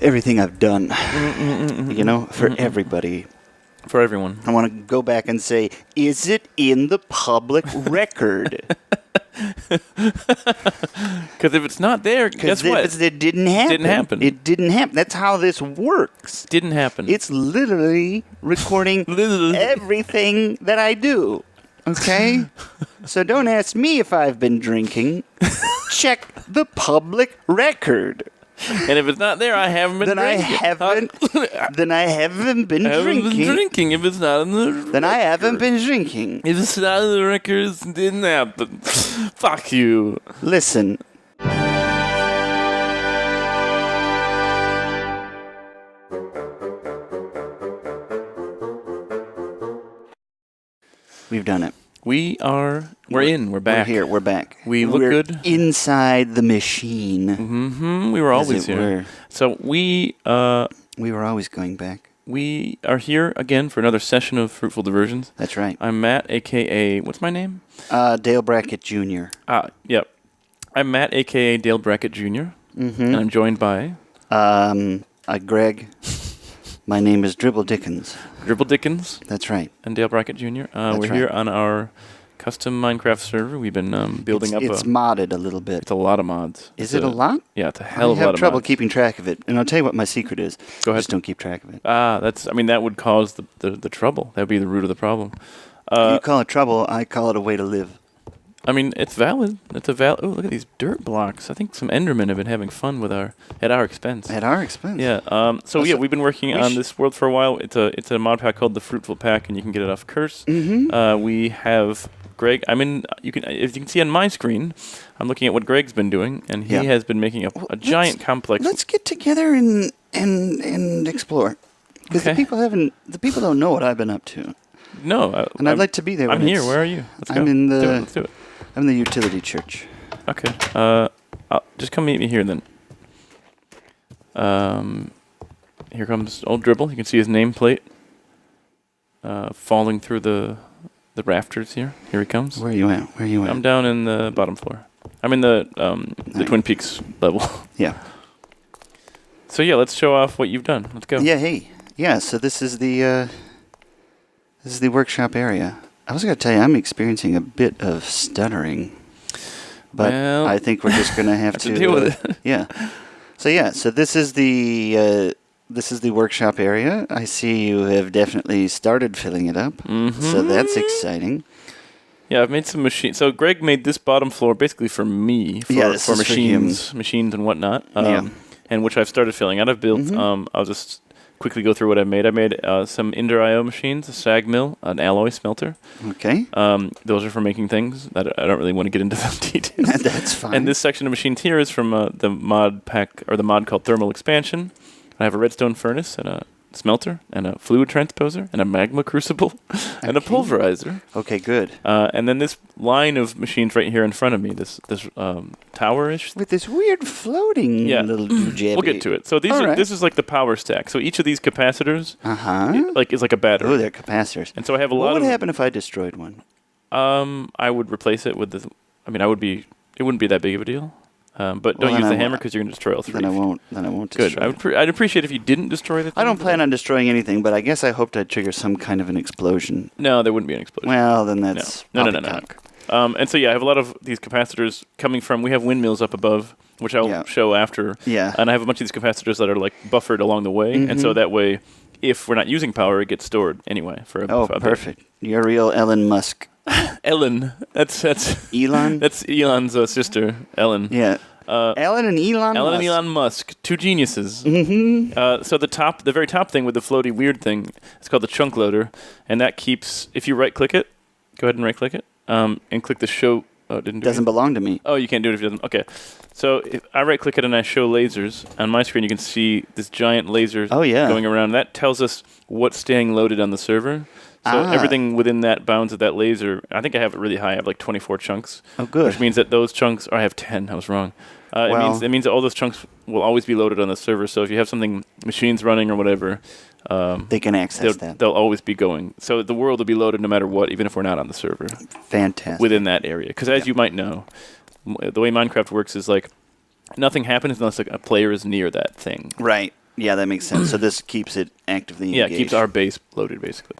everything I've done, for everybody. For everyone. I want to go back and say, is it in the public record? Because if it's not there, guess what? It didn't happen. Didn't happen. It didn't happen. That's how this works. Didn't happen. It's literally recording everything that I do. Okay? So don't ask me if I've been drinking. Check the public record. And if it's not there, I haven't been drinking. Then I haven't been drinking. If it's not in the Then I haven't been drinking. If it's not in the records, it didn't happen. Fuck you. Listen. We've done it. We're back. We're here, we're back. We look good. Inside the machine. Mm-hmm. We were always here. So we were always going back. We are here again for another session of Fruitful Diversions. That's right. I'm Matt, a.k.a. What's my name? Dale Brackett Jr. Yep. I'm Matt, a.k.a. Dale Brackett Jr. Mm-hmm. And I'm joined by... Greg. My name is Dribble Dickens. Dribble Dickens. That's right. And Dale Brackett Jr. We're here on our custom Minecraft server. We've been building up. It's modded a little bit. It's a lot of mods. Is it a lot? Yeah, it's a hell of a lot of mods. I have trouble keeping track of it. And I'll tell you what my secret is. Go ahead. Just don't keep track of it. That would cause the trouble. That would be the root of the problem. You call it trouble. I call it a way to live. I mean, it's valid. It's a valid. Oh, look at these dirt blocks. I think some Endermen have been having fun with at our expense. At our expense. Yeah. We've been working on this world for a while. It's a mod pack called the Fruitful pack, and you can get it off Curse. Mm-hmm. We have Greg. If you can see on my screen, I'm looking at what Greg's been doing, and he has been making a giant complex. Let's get together and explore, because the people don't know what I've been up to. No, and I'd like to be there. I'm here. Where are you? Let's go. Let's do it. I'm in the utility church. Okay. Just come meet me here then. Here comes old Dribble. You can see his nameplate falling through the rafters here. Here he comes. Where are you at? I'm down in the bottom floor. I'm in the Twin Peaks level. Yeah. So let's show off what you've done. Let's go. Yeah. Hey. Yeah. So this is the workshop area. I was going to tell you, I'm experiencing a bit of stuttering, but I think we're just going to have to deal with it. Yeah. So this is the workshop area. I see you have definitely started filling it up, so that's exciting. Yeah, I've made some machines. So Greg made this bottom floor basically for me, for machines and whatnot, and which I've started filling out. I've built. I'll just quickly go through what I made. I made some Ender IO machines, a sag mill, an alloy smelter. Okay. Those are for making things that I don't really want to get into the details. That's fine. And this section of machines here is from the mod pack, or the mod called Thermal Expansion. I have a redstone furnace and a smelter and a fluid transposer and a magma crucible and a pulverizer. Okay, good. And then this line of machines right here in front of me, this tower-ish. With this weird floating little doojabby. We'll get to it. So this is like the power stack. So each of these capacitors is like a battery. Oh, they're capacitors. And so I have a lot of... What would happen if I destroyed one? I would replace it with the... it wouldn't be that big of a deal. But don't use the hammer because you're going to destroy all three. Then I won't destroy it. I'd appreciate if you didn't destroy the thing. I don't plan on destroying anything, but I guess I hoped I'd trigger some kind of an explosion. No, there wouldn't be an explosion. Well, then that's... No. And so, I have a lot of these capacitors coming from... We have windmills up above, which I'll show after. Yeah. And I have a bunch of these capacitors that are like buffered along the way. And so that way, if we're not using power, it gets stored anyway. For perfect. You're a real Elon Musk. Ellen. That's Elon? That's Elon's sister, Ellen. Yeah. Ellen and Elon Ellen Musk. and Elon Musk, two geniuses. Mm-hmm. So the very top thing with the floaty weird thing, it's called the chunk loader, and that keeps, if you right-click it, go ahead and right-click it, and click the show. Oh, it didn't do it. Doesn't belong to me. Oh, you can't do it if it doesn't. Okay. So if I right-click it and I show lasers, on my screen you can see this giant laser going around. That tells us what's staying loaded on the server. So everything within that bounds of that laser, I think I have it really high. I have like 24 chunks. Oh, good. Which means that those chunks, I have 10. I was wrong. It means that all those chunks will always be loaded on the server. So if you have machines running or whatever, they can access that. They'll always be going. So the world will be loaded no matter what, even if we're not on the server. Fantastic. Within that area. Because as you might know, the way Minecraft works is like nothing happens unless like, a player is near that thing. Right. Yeah, that makes sense. So this keeps it actively engaged. Yeah, it keeps our base loaded, basically.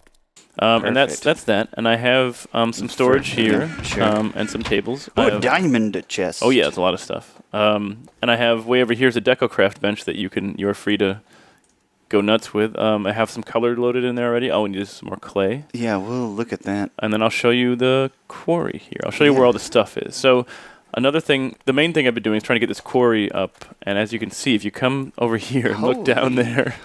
And that's that. And I have some storage here, sure. and some tables. Oh, a diamond chest. Oh yeah, it's a lot of stuff. And I have way over here is a DecoCraft bench that you're free to go nuts with. I have some color loaded in there already. Oh, we need some more clay. Yeah, we'll look at that. And then I'll show you the quarry here. I'll show you where all the stuff is. So another thing, the main thing I've been doing is trying to get this quarry up. And as you can see, if you come over here and look down there,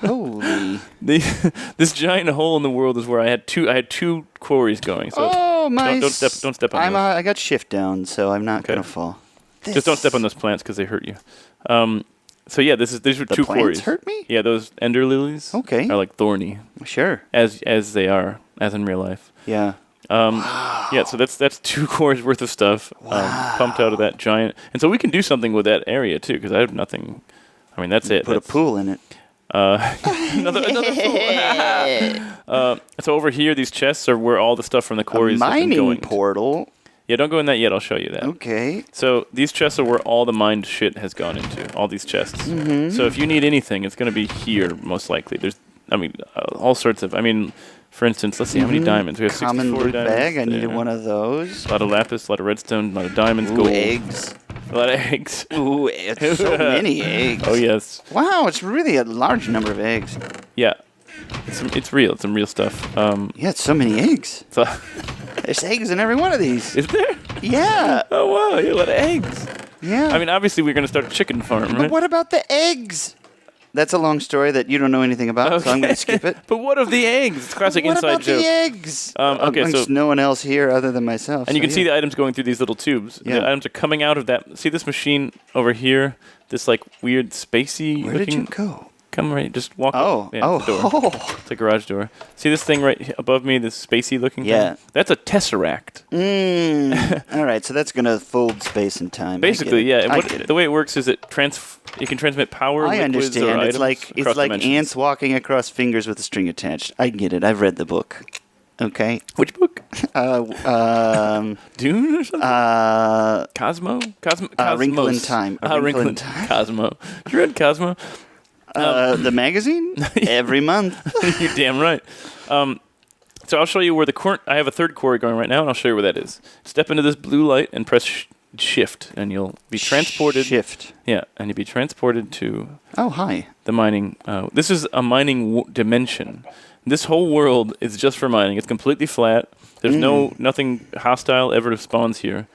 this giant hole in the world is where I had two quarries going. So don't step on those. I got shift down, so I'm not gonna fall. Just don't step on those plants because they hurt you. So yeah, these are two quarries. The plants hurt me? Yeah, those ender lilies. Okay. Are like thorny. Sure. As they are, as in real life. Yeah. Yeah, so that's 2 quarries worth of stuff pumped out of that giant. And so we can do something with that area too, because I have nothing. I mean, that's it. Put a pool in it. Another pool. So over here, these chests are where all the stuff from the quarries have been going. Mining portal. Yeah, don't go in that yet. I'll show you that. Okay. So these chests are where all the mined shit has gone into. All these chests. Mm-hmm. So if you need anything, it's going to be here most likely. There's, all sorts of. For instance, let's see how many diamonds we have. Common 64 loot diamonds. bag. I needed one of those. A lot of lapis, a lot of redstone, a lot of diamonds, gold. Eggs. A lot of eggs. Ooh, it's so many eggs. Oh yes. Wow, it's really a large number of eggs. Yeah. It's real. It's some real stuff. Yeah, it's so many eggs. So there's eggs in every one of these. Is there? Yeah. Oh wow, you have a lot of eggs. Yeah. Obviously we're gonna start a chicken farm, right? But what about the eggs? That's a long story that you don't know anything about, so I'm going to skip it. But what of the eggs? It's a classic inside joke. What about the eggs? Okay, so no one else here other than myself. And you can see the items going through these little tubes. Yeah. The items are coming out of that. See this machine over here? This like weird spacey. Where did you go? Come right, just walk up. It's a door. It's a garage door. See this thing right above me, this spacey looking thing? That's a tesseract. All right, so that's going to fold space and time. Basically, yeah. The way it works is it can transmit power, I liquids, understand. or It's like ants walking across fingers with a string attached. I get it. I've read the book. Okay. Which book? Dune or something? Cosmo? Wrinkle in Time. Wrinkle in Time. Cosmo. You read Cosmo? The magazine? Every month. You're damn right. So I'll show you where I have a third quarry going right now, and I'll show you where that is. Step into this blue light and press shift, and you'll be transported. Shift. Yeah, and you'll be transported to. Oh, hi. The mining. This is a mining dimension. This whole world is just for mining. It's completely flat. There's nothing hostile ever spawns here.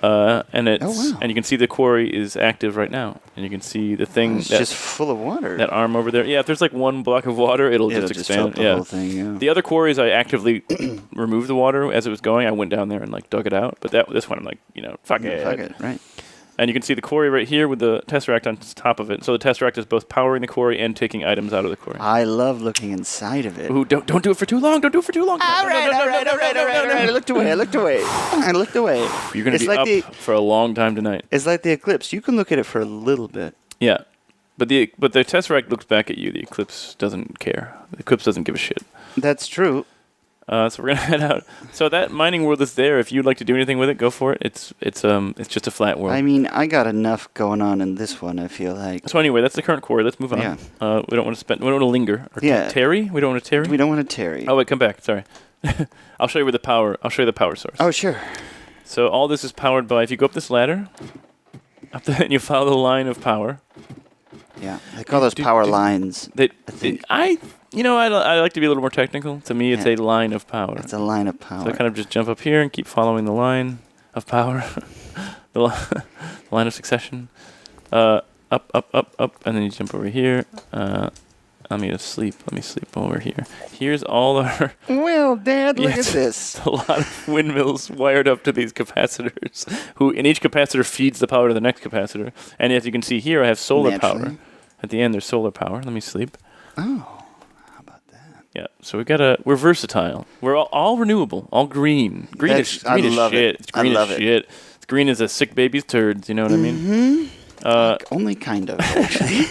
And you can see the quarry is active right now, and you can see the thing it's just full of water. That arm over there. Yeah, if there's like one block of water, it'll just expand. The whole thing, yeah. The other quarries, I actively removed the water as it was going. I went down there and like dug it out. But this one, I'm like, fuck it. Fuck it, right. And you can see the quarry right here with the tesseract on top of it. So the tesseract is both powering the quarry and taking items out of the quarry. I love looking inside of it. Ooh, don't do it for too long. Don't do it for too long. All right. I looked away. You're going to be up for a long time tonight. It's like the eclipse. You can look at it for a little bit. Yeah. But the tesseract looks back at you. The eclipse doesn't care. The eclipse doesn't give a shit. That's true. So we're gonna head out. So that mining world is there. If you'd like to do anything with it, go for it. It's just a flat world. I got enough going on in this one. I feel like. So anyway, that's the current quarry. Let's move on. Yeah. We don't want to linger. Or tarry. We don't want to tarry. We don't want to tarry. Oh wait, come back. Sorry. I'll show you the power source. Oh sure. So all this is powered by. If you go up this ladder, and you follow the line of power. Yeah, they call those power lines. I like to be a little more technical. To me, it's a line of power. It's a line of power. So I kind of just jump up here and keep following the line of power, the line of succession. Up, and then you jump over here. Let me sleep over here. Here's all our... Well, Dad, look at this. A lot of windmills wired up to these capacitors, and each capacitor feeds the power to the next capacitor. And as you can see here, I have solar power. At the end, there's solar power. Let me sleep. Oh, how about that? Yeah, so we're versatile. We're all renewable, all green. Green is shit. It's green as shit. It's green as a sick baby's turds, you know what I mean? Only kind of, actually.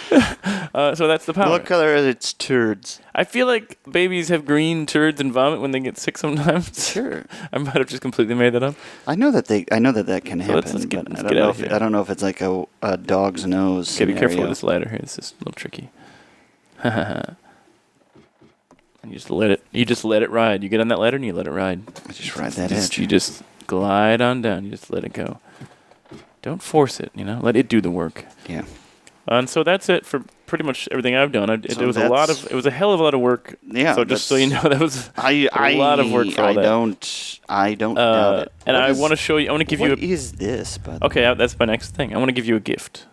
So that's the power. What color are its turds? I feel like babies have green turds and vomit when they get sick sometimes. Sure. I might have just completely made that up. I know that can happen, let's get but I don't know if it's like a dog's nose. Okay, be careful scenario. with this ladder here. It's just a little tricky. And you just let it ride. You get on that ladder and you let it ride. I just ride that edge. You just glide on down. You just let it go. Don't force it, Let it do the work. Yeah. And so that's it for pretty much everything I've done. It was a hell of a lot of work. Yeah. So just so you know, that was a lot of work for all that. I don't doubt it. And I want to show you. I want to give you. What is this? Okay, that's my next thing. I want to give you a gift.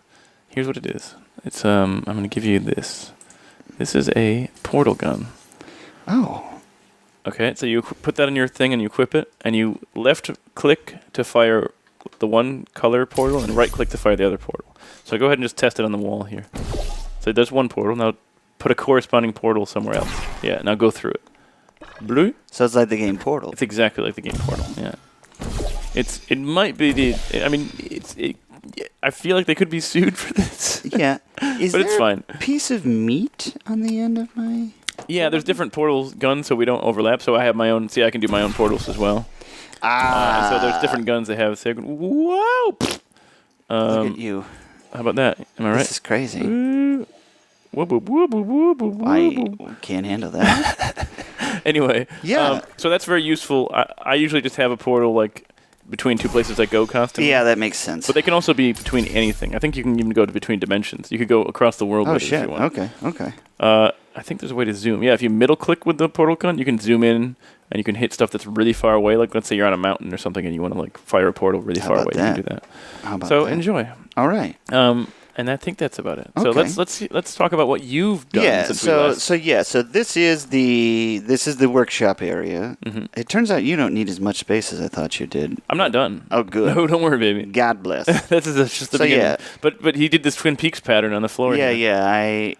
Here's what it is. It's I'm going to give you this. This is a portal gun. Oh. Okay, so you put that in your thing and you equip it, and you left click to fire the one color portal and right click to fire the other portal. So go ahead and just test it on the wall here. So there's one portal. Now put a corresponding portal somewhere else. Yeah, now go through it. Blue. So it's like the game Portal. It's exactly like the game Portal. Yeah. It might be the. I mean, I feel like they could be sued for this. Yeah. But it's fine. A piece of meat on the end of my. Yeah, there's different portal guns, so we don't overlap. So I have my own. See, I can do my own portals as well. So there's different guns they have. So whoa! Look at you. How about that? Am I right? This is crazy. I can't handle that. Anyway, yeah. So that's very useful. I usually just have a portal like between two places I go constantly. Yeah, that makes sense. But they can also be between anything. I think you can even go to between dimensions. You could go across the world with it if you want. Okay. I think there's a way to zoom. Yeah, if you middle click with the portal gun, you can zoom in and you can hit stuff that's really far away. Like let's say you're on a mountain or something and you want to like fire a portal really far away. You can do that. How about so that? Enjoy. All right. And I think that's about it. Okay. So let's talk about what you've done. Yeah. Since we last. So this is the workshop area. Mm-hmm. It turns out you don't need as much space as I thought you did. I'm not done. Oh, good. No, don't worry, baby. God bless. This is just the beginning. Yeah. But he did this Twin Peaks pattern on the floor. Yeah.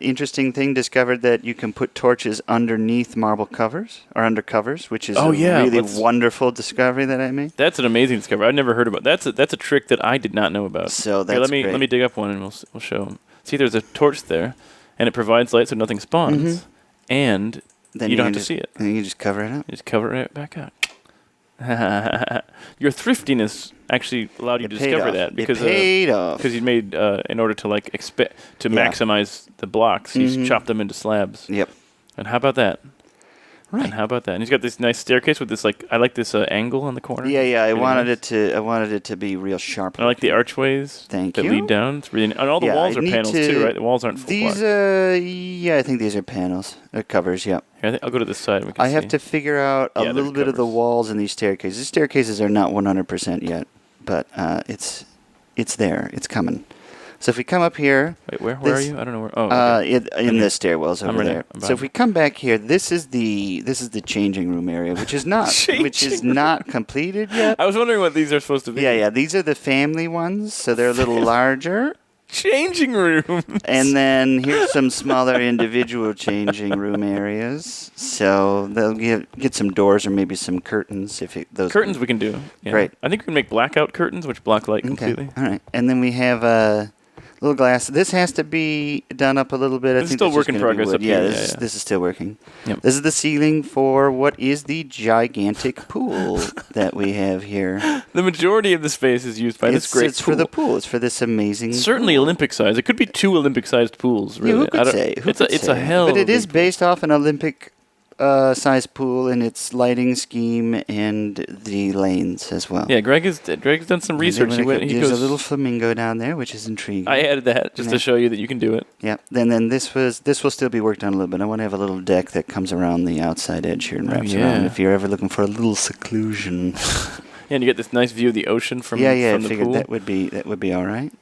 Interesting thing, discovered that you can put torches underneath marble covers or under covers, which is a really wonderful discovery that I made. That's an amazing discovery. I'd never heard about. That's a trick that I did not know about. So that's great. Let me dig up one and we'll show them. See, there's a torch there, and it provides light so nothing spawns, and then you don't have to see it. And you just cover it up. You just cover it back up. Your thriftiness actually allowed you to discover that because you made in order to like maximize the blocks, you chopped them into slabs. Yep. And how about that? Right. And how about that? And he's got this nice staircase with this I like this angle on the corner. Yeah. I wanted it to be real sharp. I like the archways that lead down. It's really, and all the walls are panels too, right? The walls aren't full blocks. I think these are panels. They're covers. Yeah. Here, I'll go to this side. We can I have to figure out a little bit of the walls in these staircases. These staircases are not 100% yet, but it's there. It's coming. So if we come up here... Wait, where are you? I don't know where... Oh, okay. In the stairwells over there. So if we come back here, this is the changing room area, which is not completed yet. I was wondering what these are supposed to be. Yeah. These are the family ones, so they're a little larger. Changing room. And then here's some smaller individual changing room areas. So they'll get some doors or maybe some curtains. Those curtains we can do. Yeah. Great. I think we can make blackout curtains, which block light completely. All right. And then we have a little glass. This has to be done up a little bit. This is still work in progress up here. This is still working. Yep. This is the ceiling for what is the gigantic pool that we have here. The majority of the space is used by this great pool. It's for the pool. It's for this amazing Certainly pool. Olympic size. It could be 2 Olympic-sized pools, really. Yeah, who could say? It's a hell But it of a is big based off an Olympic size pool and its lighting scheme and the lanes as well. Yeah, Greg's done some research. There's a little flamingo down there, which is intriguing. I added that just to show you that you can do it. Yeah. Then this will still be worked on a little bit. I want to have a little deck that comes around the outside edge here and wraps around. If you're ever looking for a little seclusion. Yeah, and you get this nice view of the ocean from I the figured pool. that would be all right.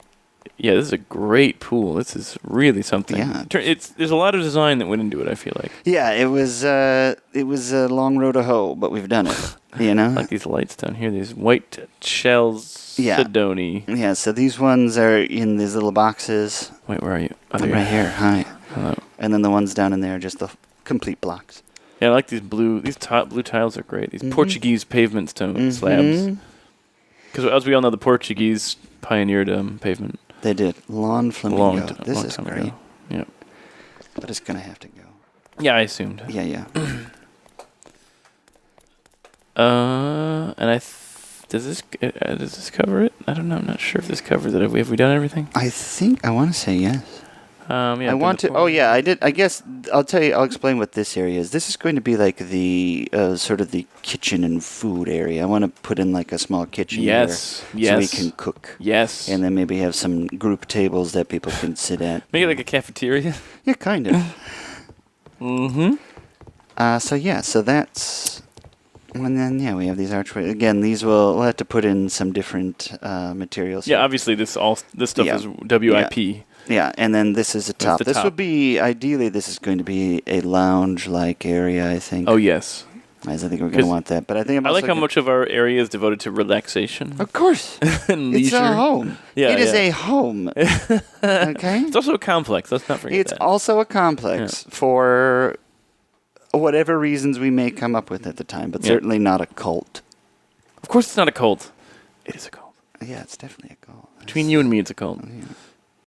Yeah, this is a great pool. This is really something. Yeah. There's a lot of design that went into it, I feel like. Yeah, it was a long road to hoe, but we've done it. You know? Like these lights down here, these white shells, Sidoni. Yeah, so these ones are in these little boxes. Wait, where are you? I'm right here. Hi. Hello. And then the ones down in there are just the complete blocks. Yeah, I like these blue. These blue tiles are great. These Portuguese pavement stone slabs. Because as we all know, the Portuguese pioneered pavement. They did. Lawn flamingo. This is great. Ago. Yeah. But it's going to have to go. Yeah, I assumed. Yeah. And does this cover it? I don't know. I'm not sure if this covers it. Have we done everything? I want to say yes. Yeah, I want to. Oh yeah, I did. I guess I'll tell you. I'll explain what this area is. This is going to be like the sort of the kitchen and food area. I want to put in like a small kitchen. Yes. So we can cook. Yes. And then maybe have some group tables that people can sit at. Make it like a cafeteria. Yeah, kind of. Mm-hmm. So that's. And then we have these archways. Again, we'll have to put in some different materials. Yeah, obviously this stuff is WIP. Yeah, and then this is the top. This would be, ideally, this is going to be a lounge-like area, I think. Oh, yes. I think we're going to want that. But I think I like how much of our area is devoted to relaxation. Of course. And leisure. It's a home. Yeah, it is a home. Okay? It's also a complex. Let's not forget that. It's also a complex for whatever reasons we may come up with at the time, but certainly not a cult. Of course it's not a cult. It is a cult. Yeah, it's definitely a cult. Between you and me, it's a cult. Yeah.